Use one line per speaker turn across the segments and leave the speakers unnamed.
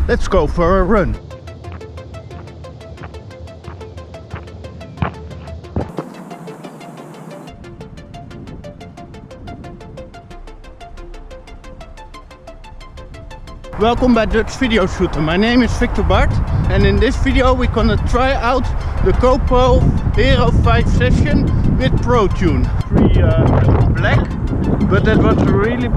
Let's go for a run. Welcome by Dutch Video Shooter. My name is Victor Bart, and in this video we're gonna try out the GoPro HERO 5 Session with Protune. Black, but that was really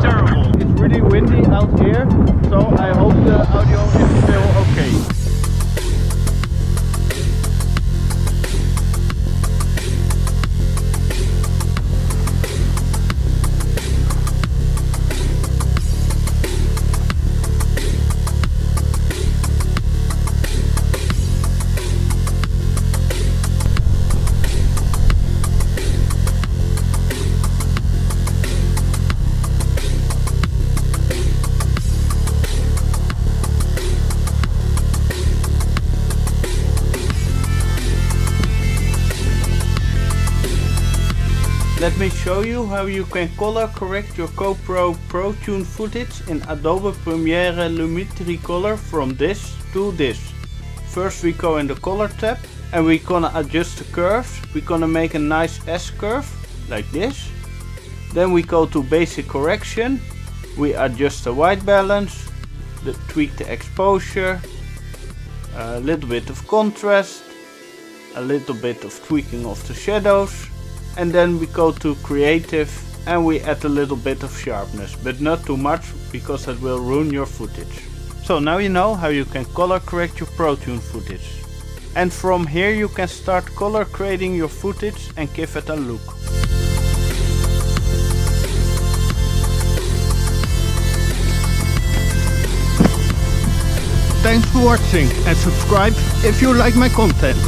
terrible. It's really windy out here, so I hope the audio is still okay. Let me show you how you can color correct your GoPro Protune footage in Adobe Premiere Lumetri Color from this to this. First we go in the color tab and we're gonna adjust the curves. We're gonna make a nice S curve like this. Then we go to basic correction. We adjust the white balance, tweak the exposure, a little bit of contrast, a little bit of tweaking of the shadows. And then we go to creative and we add a little bit of sharpness, but not too much because that will ruin your footage. So now you know how you can color correct your Protune footage. And from here you can start color grading your footage and give it a look. Thanks for watching and subscribe if you like my content.